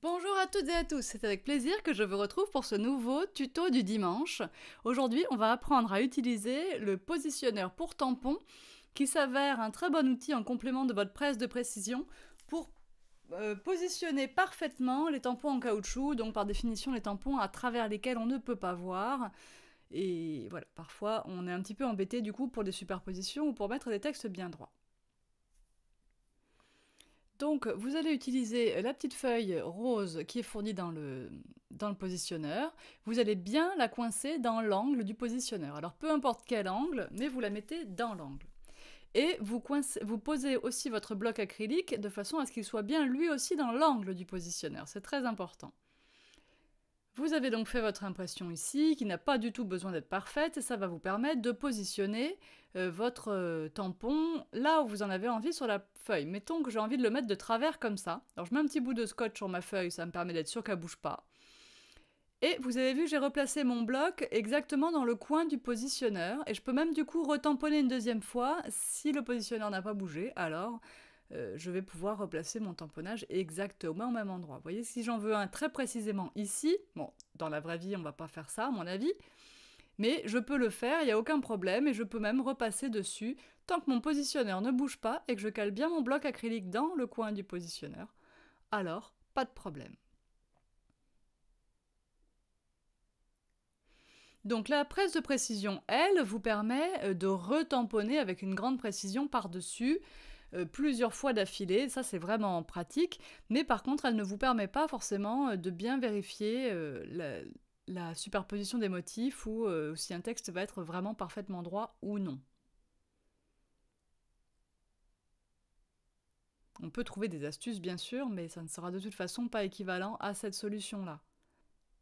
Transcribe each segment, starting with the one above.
Bonjour à toutes et à tous, c'est avec plaisir que je vous retrouve pour ce nouveau tuto du dimanche. Aujourd'hui, on va apprendre à utiliser le positionneur pour tampons qui s'avère un très bon outil en complément de votre presse de précision pour positionner parfaitement les tampons en caoutchouc, donc par définition les tampons à travers lesquels on ne peut pas voir. Et voilà, parfois on est un petit peu embêté du coup pour des superpositions ou pour mettre des textes bien droits. Donc, vous allez utiliser la petite feuille rose qui est fournie dans le positionneur. Vous allez bien la coincer dans l'angle du positionneur. Alors, peu importe quel angle, mais vous la mettez dans l'angle. Et vous posez aussi votre bloc acrylique de façon à ce qu'il soit bien lui aussi dans l'angle du positionneur. C'est très important. Vous avez donc fait votre impression ici, qui n'a pas du tout besoin d'être parfaite, et ça va vous permettre de positionner votre tampon là où vous en avez envie sur la feuille. Mettons que j'ai envie de le mettre de travers comme ça. Alors je mets un petit bout de scotch sur ma feuille, ça me permet d'être sûr qu'elle ne bouge pas. Et vous avez vu, j'ai replacé mon bloc exactement dans le coin du positionneur, et je peux même du coup retamponner une deuxième fois si le positionneur n'a pas bougé, alors je vais pouvoir replacer mon tamponnage exactement au même endroit. Vous voyez, si j'en veux un très précisément ici, bon, dans la vraie vie, on va pas faire ça, à mon avis, mais je peux le faire, il n'y a aucun problème, et je peux même repasser dessus tant que mon positionneur ne bouge pas et que je cale bien mon bloc acrylique dans le coin du positionneur. Alors, pas de problème. Donc la presse de précision, elle, vous permet de retamponner avec une grande précision par-dessus plusieurs fois d'affilée, ça c'est vraiment pratique, mais par contre elle ne vous permet pas forcément de bien vérifier la superposition des motifs ou si un texte va être vraiment parfaitement droit ou non. On peut trouver des astuces bien sûr, mais ça ne sera de toute façon pas équivalent à cette solution-là.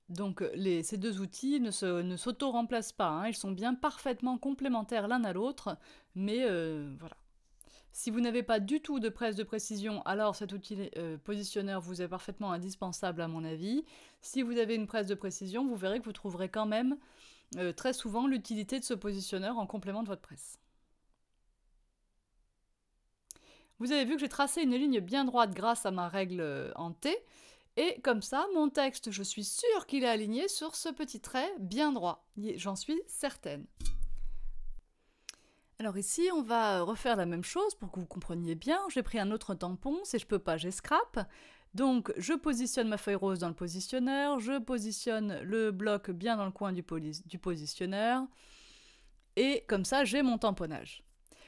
Donc ces deux outils ne s'auto-remplacent pas, hein, ils sont bien parfaitement complémentaires l'un à l'autre, mais voilà. Si vous n'avez pas du tout de presse de précision, alors cet outil positionneur vous est parfaitement indispensable à mon avis. Si vous avez une presse de précision, vous verrez que vous trouverez quand même très souvent l'utilité de ce positionneur en complément de votre presse. Vous avez vu que j'ai tracé une ligne bien droite grâce à ma règle en T, et comme ça, mon texte, je suis sûre qu'il est aligné sur ce petit trait bien droit. J'en suis certaine. Alors ici, on va refaire la même chose pour que vous compreniez bien. J'ai pris un autre tampon, si je peux pas, j'ai scrap. Donc je positionne ma feuille rose dans le positionneur, je positionne le bloc bien dans le coin du positionneur, et comme ça, j'ai mon tamponnage.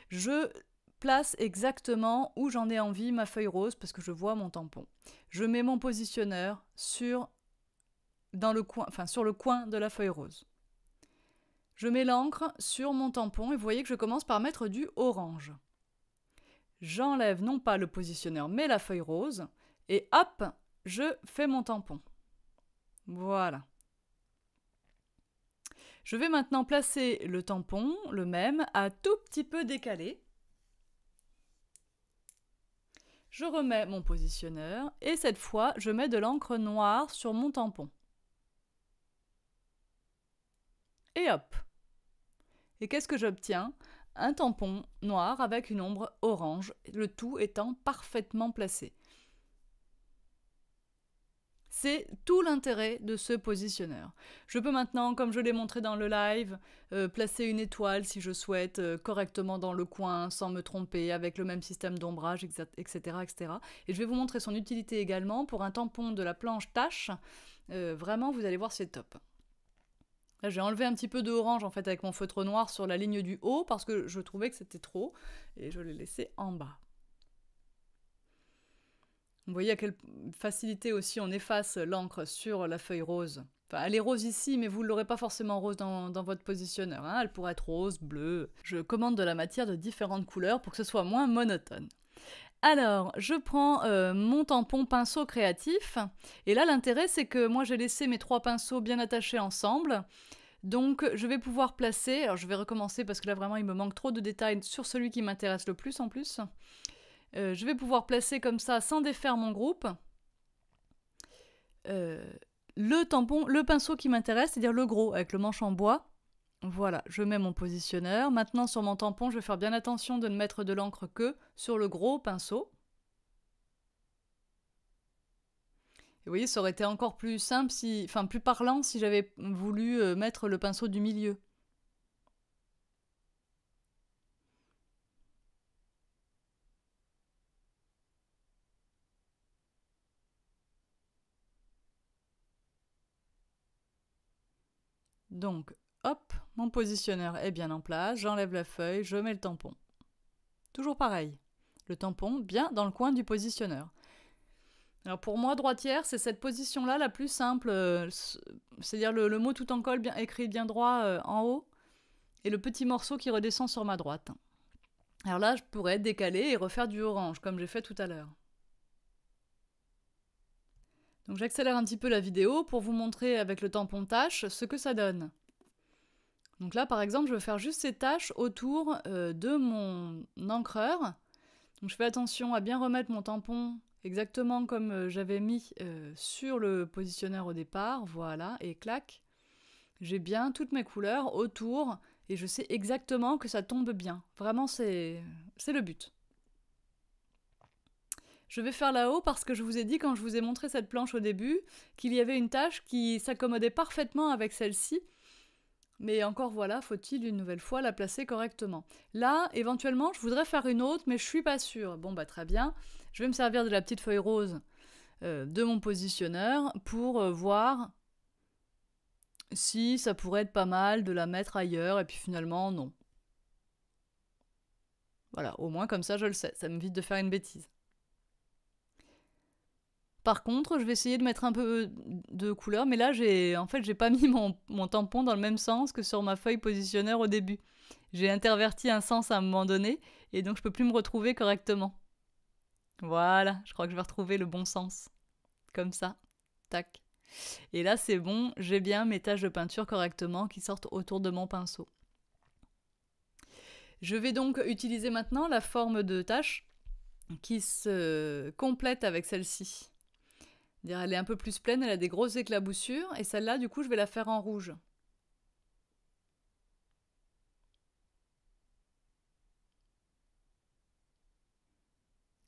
Je place exactement où j'en ai envie ma feuille rose parce que je vois mon tampon. Je mets mon positionneur sur le coin de la feuille rose. Je mets l'encre sur mon tampon et vous voyez que je commence par mettre du orange. J'enlève non pas le positionneur mais la feuille rose et hop, je fais mon tampon. Voilà. Je vais maintenant placer le tampon, le même, à tout petit peu décalé. Je remets mon positionneur et cette fois, je mets de l'encre noire sur mon tampon. Et hop! Et qu'est-ce que j'obtiens? Un tampon noir avec une ombre orange, le tout étant parfaitement placé. C'est tout l'intérêt de ce positionneur. Je peux maintenant, comme je l'ai montré dans le live, placer une étoile si je souhaite correctement dans le coin, sans me tromper, avec le même système d'ombrage, etc., etc. Et je vais vous montrer son utilité également pour un tampon de la planche tâche. Vraiment, vous allez voir, c'est top. Là, j'ai enlevé un petit peu de orange en fait avec mon feutre noir sur la ligne du haut parce que je trouvais que c'était trop et je l'ai laissé en bas. Vous voyez à quelle facilité aussi on efface l'encre sur la feuille rose. Enfin, elle est rose ici, mais vous ne l'aurez pas forcément rose dans votre positionneur. Hein. Elle pourrait être rose, bleue. Je commande de la matière de différentes couleurs pour que ce soit moins monotone. Alors, je prends mon tampon pinceau créatif. Et là, l'intérêt, c'est que moi, j'ai laissé mes 3 pinceaux bien attachés ensemble. Donc, je vais pouvoir placer... Alors, je vais recommencer parce que là, vraiment, il me manque trop de détails sur celui qui m'intéresse le plus en plus. Je vais pouvoir placer comme ça, sans défaire mon groupe, le pinceau qui m'intéresse, c'est-à-dire le gros, avec le manche en bois. Voilà, je mets mon positionneur. Maintenant, sur mon tampon, je vais faire bien attention de ne mettre de l'encre que sur le gros pinceau. Et vous voyez, ça aurait été encore plus simple, enfin plus parlant si j'avais voulu mettre le pinceau du milieu. Donc, hop, mon positionneur est bien en place, j'enlève la feuille, je mets le tampon. Toujours pareil, le tampon bien dans le coin du positionneur. Alors pour moi, droitière, c'est cette position-là la plus simple, c'est-à-dire le mot tout en colle bien, écrit bien droit en haut, et le petit morceau qui redescend sur ma droite. Alors là, je pourrais décaler et refaire du orange, comme j'ai fait tout à l'heure. Donc j'accélère un petit peu la vidéo pour vous montrer avec le tampon tache ce que ça donne. Donc là, par exemple, je vais faire juste ces taches autour de mon encreur. Donc je fais attention à bien remettre mon tampon exactement comme j'avais mis sur le positionneur au départ. Voilà, et clac. J'ai bien toutes mes couleurs autour et je sais exactement que ça tombe bien. Vraiment, c'est le but. Je vais faire là-haut parce que je vous ai dit quand je vous ai montré cette planche au début qu'il y avait une tache qui s'accommodait parfaitement avec celle-ci. Mais encore voilà, faut-il une nouvelle fois la placer correctement. Là, éventuellement, je voudrais faire une autre, mais je suis pas sûre. Bon, bah très bien. Je vais me servir de la petite feuille rose de mon positionneur pour voir si ça pourrait être pas mal de la mettre ailleurs, et puis finalement, non. Voilà, au moins comme ça, je le sais. Ça m'évite de faire une bêtise. Par contre, je vais essayer de mettre un peu de couleur, mais là, j'ai pas mis mon tampon dans le même sens que sur ma feuille positionneur au début. J'ai interverti un sens à un moment donné, et donc je peux plus me retrouver correctement. Voilà, je crois que je vais retrouver le bon sens. Comme ça. Tac. Et là, c'est bon, j'ai bien mes taches de peinture correctement qui sortent autour de mon pinceau. Je vais donc utiliser maintenant la forme de tache qui se complète avec celle-ci. Elle est un peu plus pleine, elle a des grosses éclaboussures, et celle-là, du coup, je vais la faire en rouge.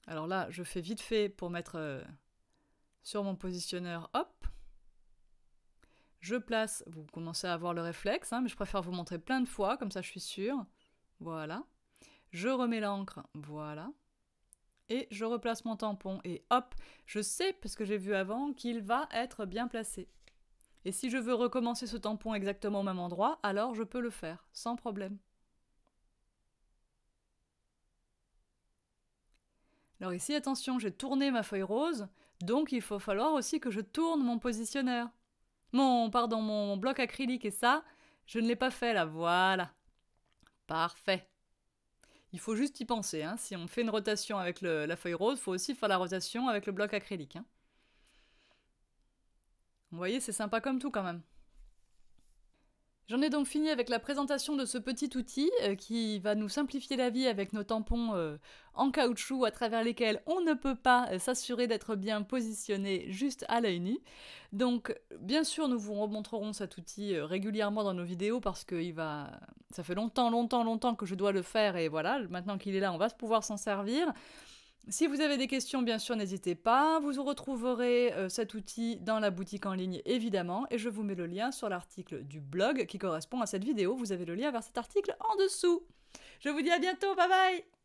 Alors là, je fais vite fait pour mettre sur mon positionneur, hop. Je place, vous commencez à avoir le réflexe, hein, mais je préfère vous montrer plein de fois, comme ça je suis sûre. Voilà. Je remets l'encre, voilà. Et je replace mon tampon, et hop, je sais, parce que j'ai vu avant, qu'il va être bien placé. Et si je veux recommencer ce tampon exactement au même endroit, alors je peux le faire, sans problème. Alors ici, attention, j'ai tourné ma feuille rose, donc il faut falloir aussi que je tourne mon positionneur. Mon bloc acrylique, et ça, je ne l'ai pas fait là, voilà. Parfait. Il faut juste y penser, hein. Si on fait une rotation avec la feuille rose, il faut aussi faire la rotation avec le bloc acrylique. Hein. Vous voyez, c'est sympa comme tout quand même. J'en ai donc fini avec la présentation de ce petit outil qui va nous simplifier la vie avec nos tampons en caoutchouc à travers lesquels on ne peut pas s'assurer d'être bien positionné juste à l'œil nu. Donc bien sûr nous vous remontrerons cet outil régulièrement dans nos vidéos parce que ça fait longtemps que je dois le faire et voilà, maintenant qu'il est là on va pouvoir s'en servir. Si vous avez des questions, bien sûr, n'hésitez pas. Vous retrouverez cet outil dans la boutique en ligne, évidemment, et je vous mets le lien sur l'article du blog qui correspond à cette vidéo. Vous avez le lien vers cet article en dessous. Je vous dis à bientôt, bye bye!